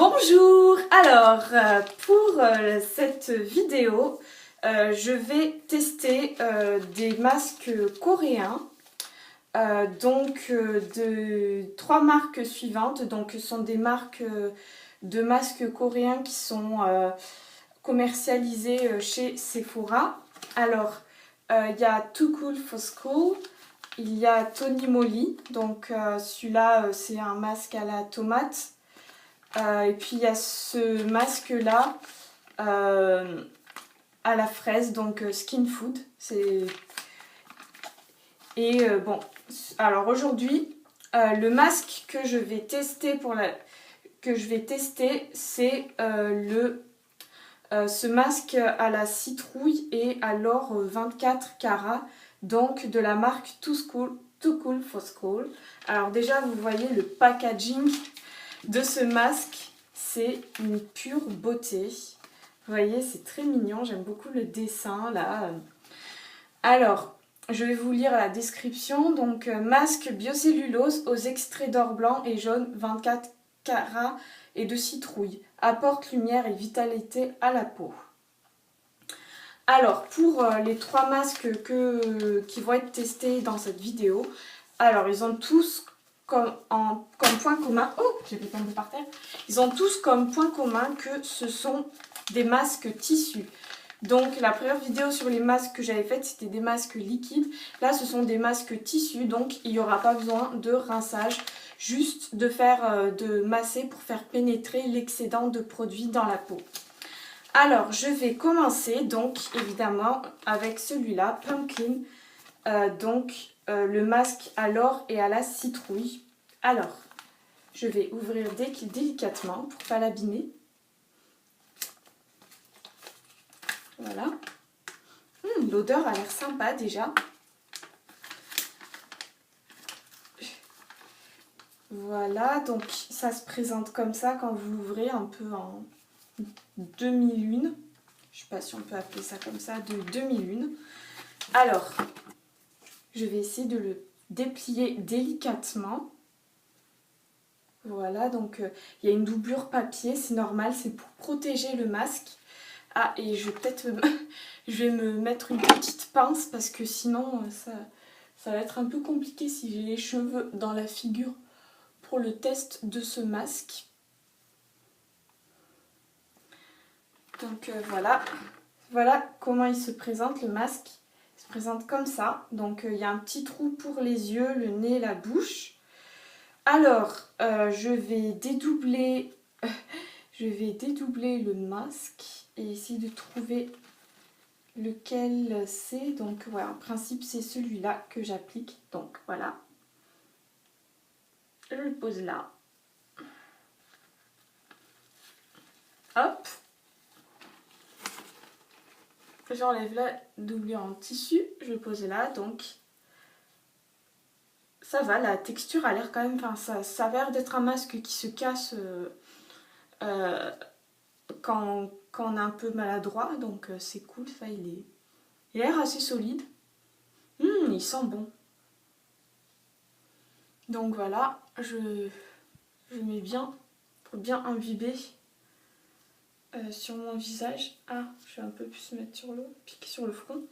Bonjour! Alors, pour cette vidéo, je vais tester des masques coréens. De trois marques suivantes. Donc, ce sont des marques de masques coréens qui sont commercialisés chez Sephora. Alors, il y a Too Cool for School. Il y a Tony Moly. Donc, celui-là, c'est un masque à la tomate. Et puis il y a ce masque là à la fraise, donc Skin Food. Bon, alors aujourd'hui le masque que je vais tester c'est ce masque à la citrouille et à l'or 24 carats, donc de la marque Too Cool for School. Alors déjà vous voyez le packaging de ce masque, c'est une pure beauté. Vous voyez, c'est très mignon, j'aime beaucoup le dessin là. Alors, je vais vous lire la description. Donc, masque biocellulose aux extraits d'or blanc et jaune 24 carats et de citrouille. Apporte lumière et vitalité à la peau. Alors, pour les trois masques qui vont être testés dans cette vidéo, alors ils ont tous comme point commun, j'ai fait tomber par terre. Ils ont tous comme point commun que ce sont des masques tissus. Donc la première vidéo sur les masques que j'avais faite, c'était des masques liquides. Là, ce sont des masques tissus, donc il n'y aura pas besoin de rinçage, juste de masser pour faire pénétrer l'excédent de produit dans la peau. Alors, je vais commencer donc évidemment avec celui-là, Pumpkin, le masque à l'or et à la citrouille. Alors, je vais ouvrir délicatement pour ne pas l'abîmer. Voilà. L'odeur a l'air sympa déjà. Voilà, donc ça se présente comme ça quand vous l'ouvrez, un peu en demi-lune. Je ne sais pas si on peut appeler ça comme ça, de demi-lune. Alors, je vais essayer de le déplier délicatement. Voilà, donc il y a une doublure papier, c'est normal, c'est pour protéger le masque. Ah, et je vais me mettre une petite pince parce que sinon ça va être un peu compliqué si j'ai les cheveux dans la figure pour le test de ce masque. Donc voilà comment il se présente, le masque. Il se présente comme ça. Donc il y a un petit trou pour les yeux, le nez, la bouche. Alors je vais dédoubler le masque et essayer de trouver lequel c'est. Donc voilà, en principe c'est celui-là que j'applique. Donc voilà. Je le pose là. Hop. J'enlève la doublure en tissu. Je le pose là. Donc ça va, la texture a l'air quand même... Enfin, ça a l'air d'être un masque qui se casse quand on est un peu maladroit. Donc c'est cool, ça, il a l'air assez solide. Il sent bon. Donc voilà, je mets bien pour bien imbiber sur mon visage. Ah, je vais un peu plus mettre sur piquer sur le front.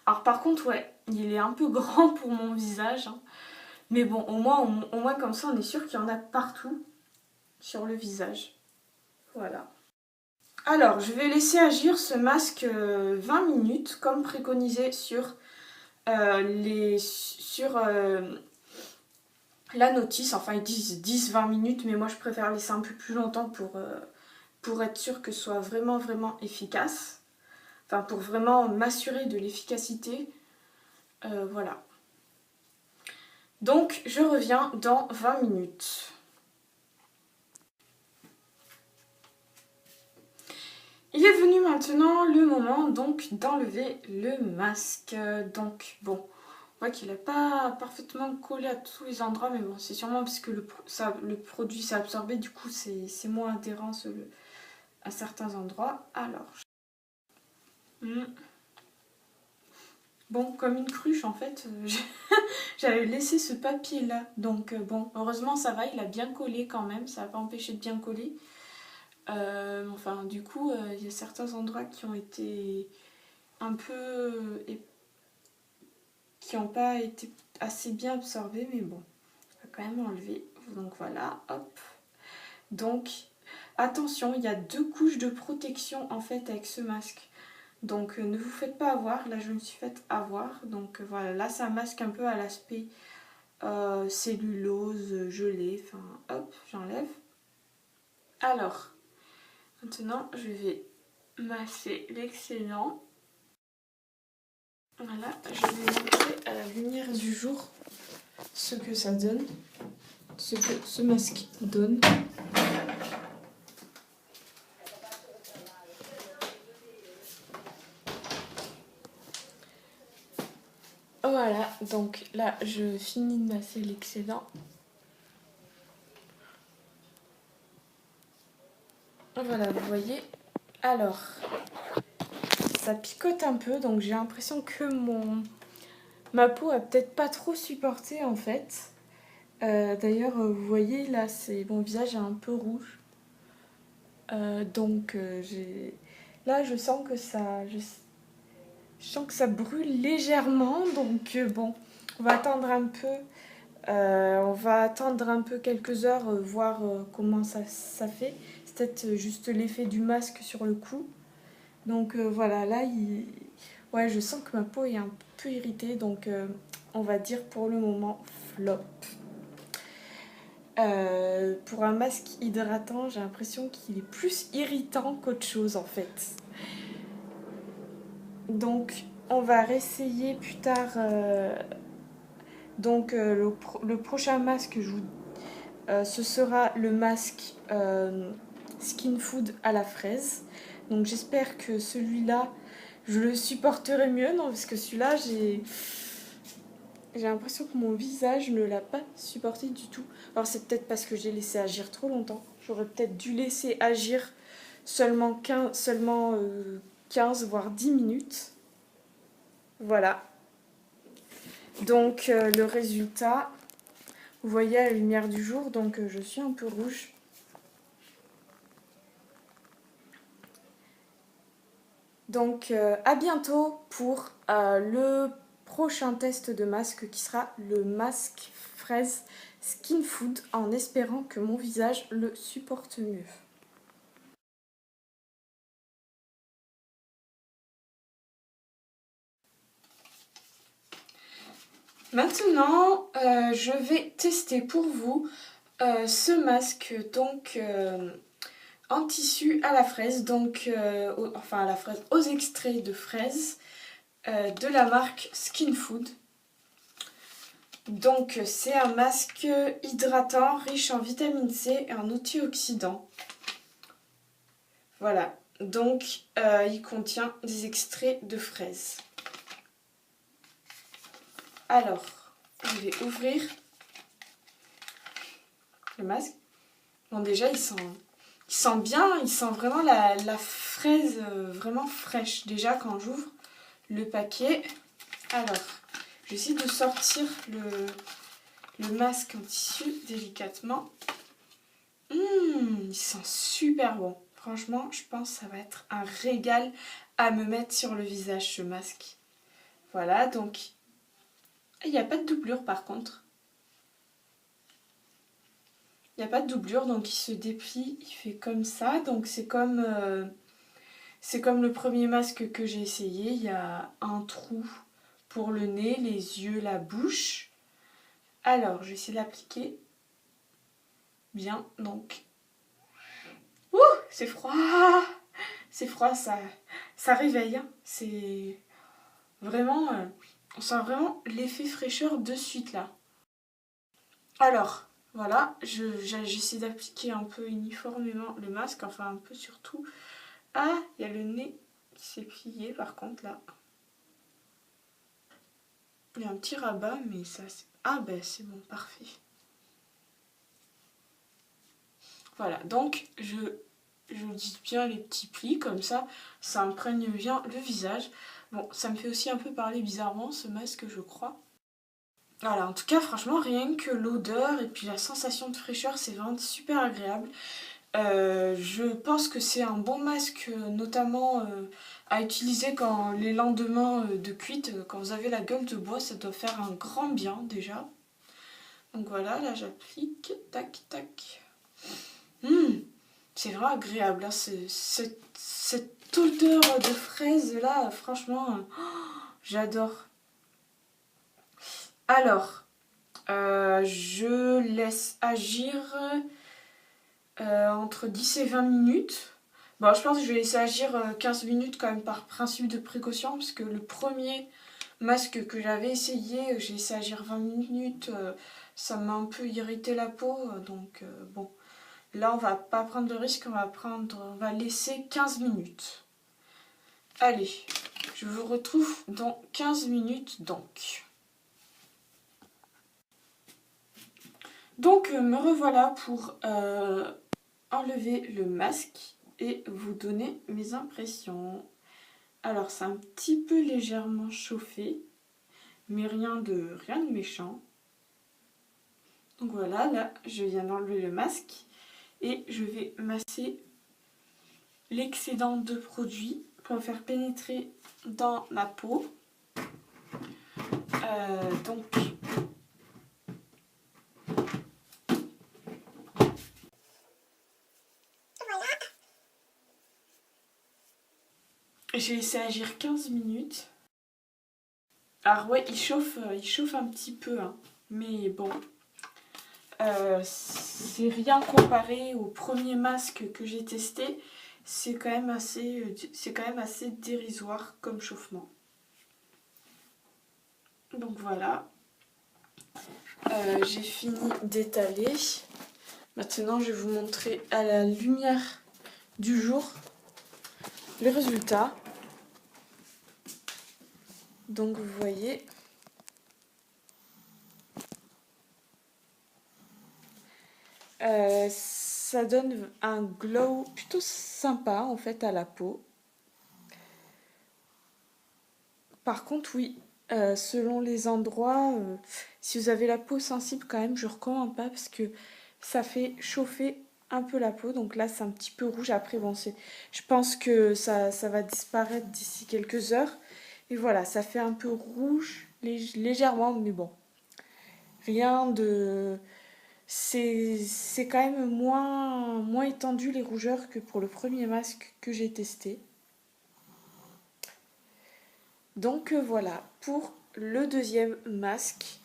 Alors par contre, ouais, il est un peu grand pour mon visage. Hein. Mais bon, au moins comme ça, on est sûr qu'il y en a partout sur le visage. Voilà. Alors, je vais laisser agir ce masque 20 minutes, comme préconisé sur la notice. Enfin, ils disent 10-20 minutes, mais moi je préfère laisser un peu plus longtemps pour être sûr que ce soit vraiment, vraiment efficace. Enfin, pour vraiment m'assurer de l'efficacité. Voilà. Donc, je reviens dans 20 minutes. Il est venu maintenant le moment donc d'enlever le masque. Donc, bon, on voit qu'il n'a pas parfaitement collé à tous les endroits, mais bon, c'est sûrement parce que le produit s'est absorbé, du coup, c'est moins adhérent à certains endroits. Alors, bon, comme une cruche en fait, j'avais laissé ce papier là, donc bon, heureusement ça va, il a bien collé quand même, ça n'a pas empêché de bien coller. Enfin, du coup, il y a certains endroits qui ont été un peu... qui n'ont pas été assez bien absorbés, mais bon, on va quand même enlever. Donc voilà, hop. Donc, attention, il y a 2 couches de protection en fait avec ce masque. Donc ne vous faites pas avoir, là je me suis faite avoir. Donc voilà, là c'est un masque un peu à l'aspect cellulose, gelée. Enfin hop, j'enlève. Alors, maintenant je vais masser l'excellent. Voilà, je vais montrer à la lumière du jour ce que ça donne, ce que ce masque donne. Voilà, donc là je finis de masser l'excédent. Voilà, vous voyez. Alors, ça picote un peu, donc j'ai l'impression que ma peau a peut-être pas trop supporté en fait. D'ailleurs, vous voyez là, mon visage est un peu rouge. Donc là, je sens que je sens que ça brûle légèrement. Donc bon, on va attendre un peu. Quelques heures, voir comment ça fait. C'est peut-être juste l'effet du masque sur le cou. Donc voilà, là, ouais, je sens que ma peau est un peu irritée. Donc on va dire pour le moment flop. Pour un masque hydratant, j'ai l'impression qu'il est plus irritant qu'autre chose en fait. Donc on va réessayer plus tard. Donc le prochain masque, ce sera le masque Skin Food à la fraise. Donc j'espère que celui-là, je le supporterai mieux. Non, parce que celui-là, j'ai l'impression que mon visage ne l'a pas supporté du tout. Alors c'est peut-être parce que j'ai laissé agir trop longtemps. J'aurais peut-être dû laisser agir seulement 15 voire 10 minutes. Voilà. Donc le résultat, vous voyez à la lumière du jour, donc je suis un peu rouge. Donc à bientôt pour le prochain test de masque qui sera le masque fraise Skin Food, en espérant que mon visage le supporte mieux. Maintenant, je vais tester pour vous ce masque donc en tissu à la fraise, donc enfin à la fraise, aux extraits de fraises de la marque Skin Food. Donc c'est un masque hydratant riche en vitamine C et en antioxydants. Voilà, donc il contient des extraits de fraises. Alors, je vais ouvrir le masque. Bon, déjà il sent bien, il sent vraiment la fraise vraiment fraîche. Déjà quand j'ouvre le paquet, alors je vais essayer de sortir le masque en tissu délicatement. Il sent super bon. Franchement, je pense que ça va être un régal à me mettre sur le visage, ce masque. Voilà, donc il n'y a pas de doublure par contre. Il n'y a pas de doublure, donc il se déplie, il fait comme ça. Donc c'est comme le premier masque que j'ai essayé. Il y a un trou pour le nez, les yeux, la bouche. Alors, je vais essayer de l'appliquer. Bien, donc... Ouh, c'est froid! C'est froid, ça réveille. Hein. C'est vraiment... on sent vraiment l'effet fraîcheur de suite, là. Alors, voilà, j'essaie d'appliquer un peu uniformément le masque, enfin un peu surtout. Ah, il y a le nez qui s'est plié, par contre, là. Il y a un petit rabat, mais ça... Ah, ben c'est bon, parfait. Voilà, donc je dis bien les petits plis, comme ça imprègne bien le visage. Bon, ça me fait aussi un peu parler bizarrement, ce masque, je crois. Voilà, en tout cas, franchement, rien que l'odeur et puis la sensation de fraîcheur, c'est vraiment super agréable. Je pense que c'est un bon masque, notamment à utiliser quand les lendemains de cuite, quand vous avez la gueule de bois, ça doit faire un grand bien déjà. Donc voilà, là j'applique, tac tac. C'est vraiment agréable, hein, cette odeur de fraise là, franchement, j'adore. Alors, je laisse agir entre 10 et 20 minutes. Bon, je pense que je vais laisser agir 15 minutes quand même par principe de précaution, parce que le premier masque que j'avais essayé, j'ai laissé agir 20 minutes, ça m'a un peu irrité la peau, donc bon. Là, on va pas prendre de risque, on va laisser 15 minutes. Allez, je vous retrouve dans 15 minutes donc. Donc, me revoilà pour enlever le masque et vous donner mes impressions. Alors, c'est un petit peu légèrement chauffé, mais rien de méchant. Donc voilà, là, je viens d'enlever le masque et je vais masser l'excédent de produit pour le faire pénétrer dans ma peau. Donc, j'ai laissé agir 15 minutes. Alors ouais, il chauffe un petit peu, hein, mais bon, c'est rien comparé au premier masque que j'ai testé. C'est quand même assez dérisoire comme chauffement. Donc voilà, j'ai fini d'étaler. Maintenant, je vais vous montrer à la lumière du jour le résultat. Donc vous voyez, ça donne un glow plutôt sympa en fait à la peau. Par contre, oui, selon les endroits, si vous avez la peau sensible quand même, je recommande pas parce que ça fait chauffer un peu la peau. Donc là, c'est un petit peu rouge. Après, bon, je pense que ça va disparaître d'ici quelques heures. Et voilà, ça fait un peu rouge, légèrement, mais bon, rien de... C'est quand même moins étendu les rougeurs que pour le premier masque que j'ai testé. Donc voilà, pour le deuxième masque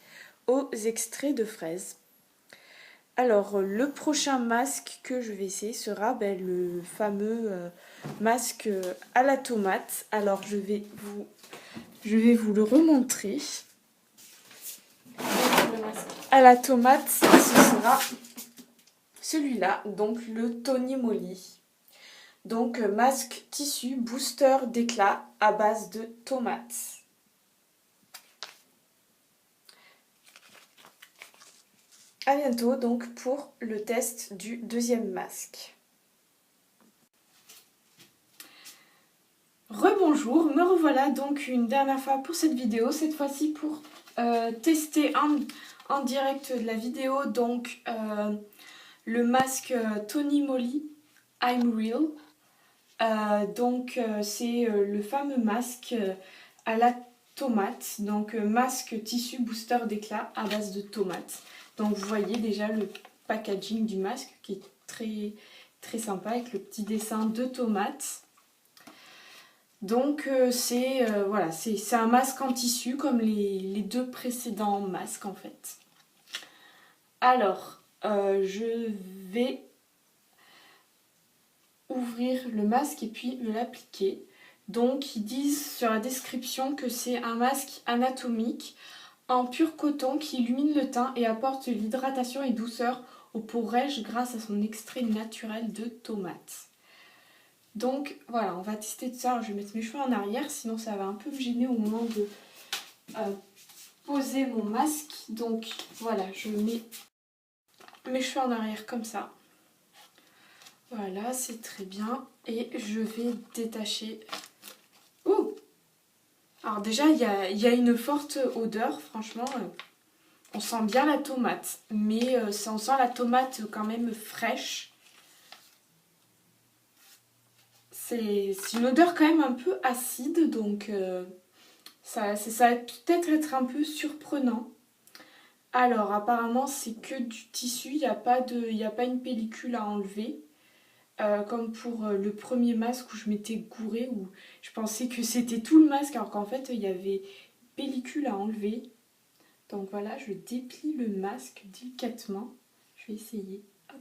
aux extraits de fraises. Alors, le prochain masque que je vais essayer sera le fameux masque à la tomate. Alors, je vais vous le remontrer. Le masque à la tomate, ce sera celui-là, donc le Tony Moly. Donc, masque tissu booster d'éclat à base de tomates. A bientôt donc pour le test du deuxième masque. Rebonjour, me revoilà donc une dernière fois pour cette vidéo, cette fois-ci pour tester en direct de la vidéo donc le masque Tony Moly I'm Real. C'est le fameux masque à la tomate, donc masque tissu booster d'éclat à base de tomates. Donc vous voyez déjà le packaging du masque qui est très, très sympa avec le petit dessin de tomates. Donc c'est un masque en tissu comme les deux précédents masques en fait. Alors je vais ouvrir le masque et puis me l'appliquer. Donc ils disent sur la description que c'est un masque anatomique en pur coton qui illumine le teint et apporte l'hydratation et douceur aux peaux rêches grâce à son extrait naturel de tomate. Donc voilà, on va tester tout ça. Alors, je vais mettre mes cheveux en arrière, sinon ça va un peu me gêner au moment de poser mon masque. Donc voilà, je mets mes cheveux en arrière comme ça. Voilà, c'est très bien. Et je vais détacher. Ouh! Alors déjà, il y a une forte odeur, franchement. On sent bien la tomate, mais on sent la tomate quand même fraîche. C'est une odeur quand même un peu acide, donc ça va peut-être être un peu surprenant. Alors apparemment c'est que du tissu, il n'y a pas une pellicule à enlever. Comme pour le premier masque où je m'étais gourée, où je pensais que c'était tout le masque, alors qu'en fait il y avait une pellicule à enlever. Donc voilà, je déplie le masque délicatement. Je vais essayer. Hop.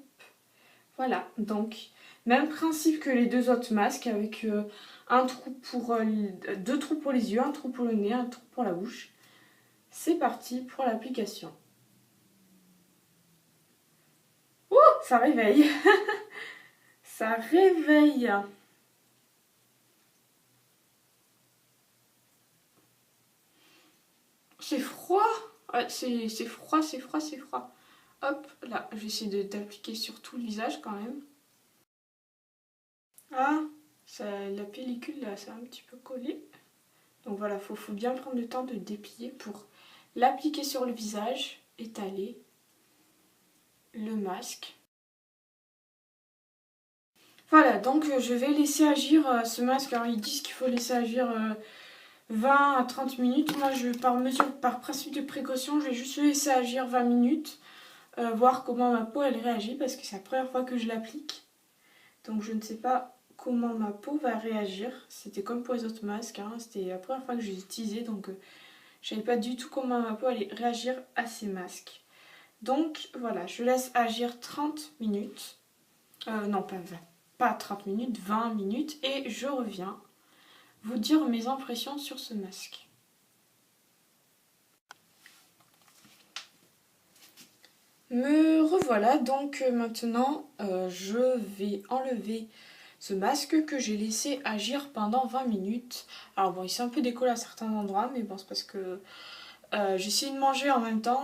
Voilà, donc même principe que les deux autres masques, avec un trou pour, deux trous pour les yeux, un trou pour le nez, un trou pour la bouche. C'est parti pour l'application. Ouh, ça réveille. Ça réveille. C'est froid. Ouais, c'est froid, c'est froid, c'est froid. Hop, là, je vais essayer d'appliquer sur tout le visage quand même. Ah, la pellicule, là, ça a un petit peu collé. Donc voilà, faut bien prendre le temps de déplier pour l'appliquer sur le visage, étaler le masque. Voilà, donc je vais laisser agir ce masque. Alors ils disent qu'il faut laisser agir 20 à 30 minutes. Moi, par principe de précaution, je vais juste le laisser agir 20 minutes. Voir comment ma peau elle réagit parce que c'est la première fois que je l'applique. Donc je ne sais pas comment ma peau va réagir. C'était comme pour les autres masques, hein. C'était la première fois que je les utilisais, donc je ne savais pas du tout comment ma peau allait réagir à ces masques. Donc voilà, je laisse agir 30 minutes. Non, pas 30 minutes, 20 minutes. Et je reviens vous dire mes impressions sur ce masque. Me revoilà, donc maintenant je vais enlever ce masque que j'ai laissé agir pendant 20 minutes. Alors bon, il s'est un peu décollé à certains endroits, mais bon, c'est parce que j'ai essayé de manger en même temps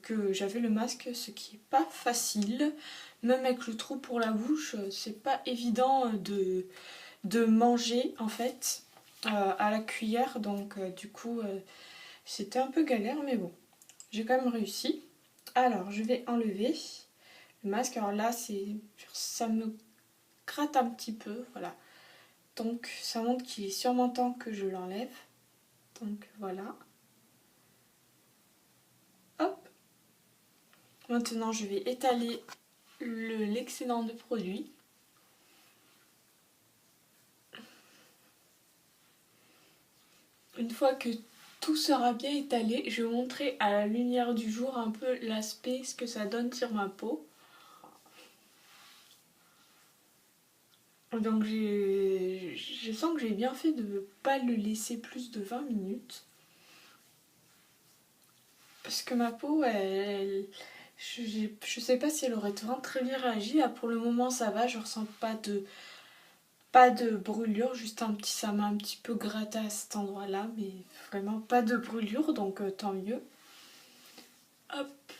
que j'avais le masque, ce qui n'est pas facile. Même avec le trou pour la bouche, c'est pas évident de manger en fait à la cuillère, donc du coup c'était un peu galère, mais bon, j'ai quand même réussi. Alors je vais enlever le masque. Alors là, ça me gratte un petit peu, voilà. Donc ça montre qu'il est sûrement temps que je l'enlève. Donc voilà. Hop. Maintenant, je vais étaler l'excédent de produit. Une fois que tout sera bien étalé, je vais vous montrer à la lumière du jour un peu l'aspect, ce que ça donne sur ma peau. Donc je sens que j'ai bien fait de ne pas le laisser plus de 20 minutes. Parce que ma peau, je sais pas si elle aurait vraiment très bien réagi. Là, pour le moment, ça va, je ressens pas de brûlure, juste ça m'a un petit peu gratté à cet endroit-là, mais vraiment pas de brûlure, donc tant mieux. Hop.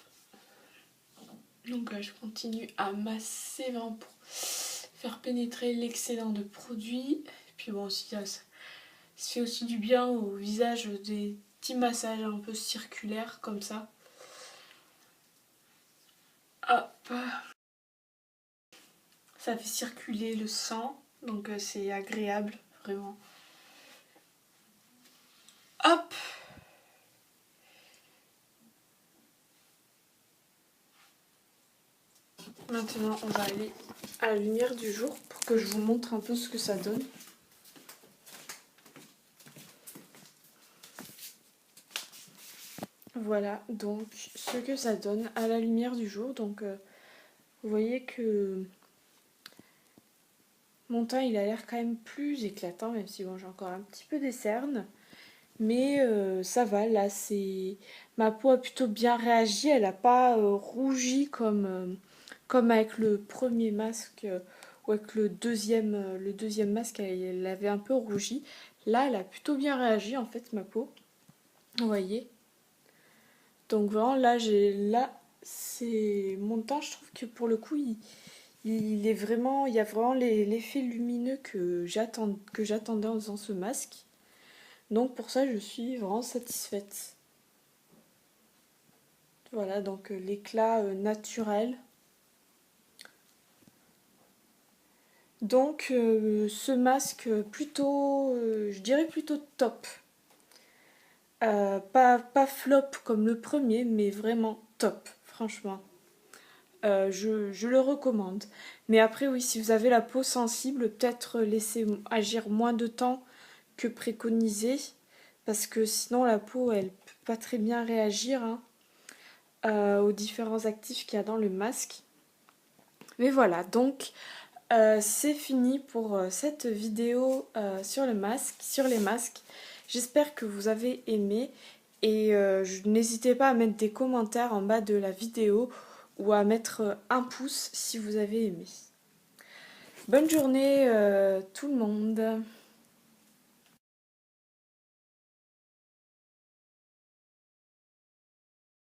Donc là, je continue à masser vraiment pour faire pénétrer l'excédent de produit. Et puis bon, aussi, ça fait aussi du bien au visage, des petits massages un peu circulaires comme ça. Hop. Ça fait circuler le sang, donc c'est agréable, vraiment. Hop. Maintenant, on va aller à la lumière du jour pour que je vous montre un peu ce que ça donne. Voilà, donc ce que ça donne à la lumière du jour. Donc, vous voyez que mon teint, il a l'air quand même plus éclatant, même si bon, j'ai encore un petit peu des cernes. Mais ça va, là, ma peau a plutôt bien réagi. Elle n'a pas rougi comme avec le premier masque ou avec le deuxième masque, elle avait un peu rougi. Là, elle a plutôt bien réagi, en fait, ma peau. Vous voyez. Donc vraiment, c'est mon teint, je trouve que pour le coup, il y a vraiment l'effet lumineux que j'attendais en faisant ce masque. Donc pour ça, je suis vraiment satisfaite. Voilà, donc l'éclat naturel. Donc ce masque plutôt, je dirais plutôt top. Pas flop comme le premier, mais vraiment top, franchement. Je le recommande. Mais après, oui, si vous avez la peau sensible, peut-être laisser agir moins de temps que préconisé, parce que sinon la peau, elle peut pas très bien réagir hein, aux différents actifs qu'il y a dans le masque. Mais voilà, donc c'est fini pour cette vidéo sur le masque, sur les masques. J'espère que vous avez aimé et n'hésitez pas à mettre des commentaires en bas de la vidéo ou à mettre un pouce si vous avez aimé. Bonne journée tout le monde!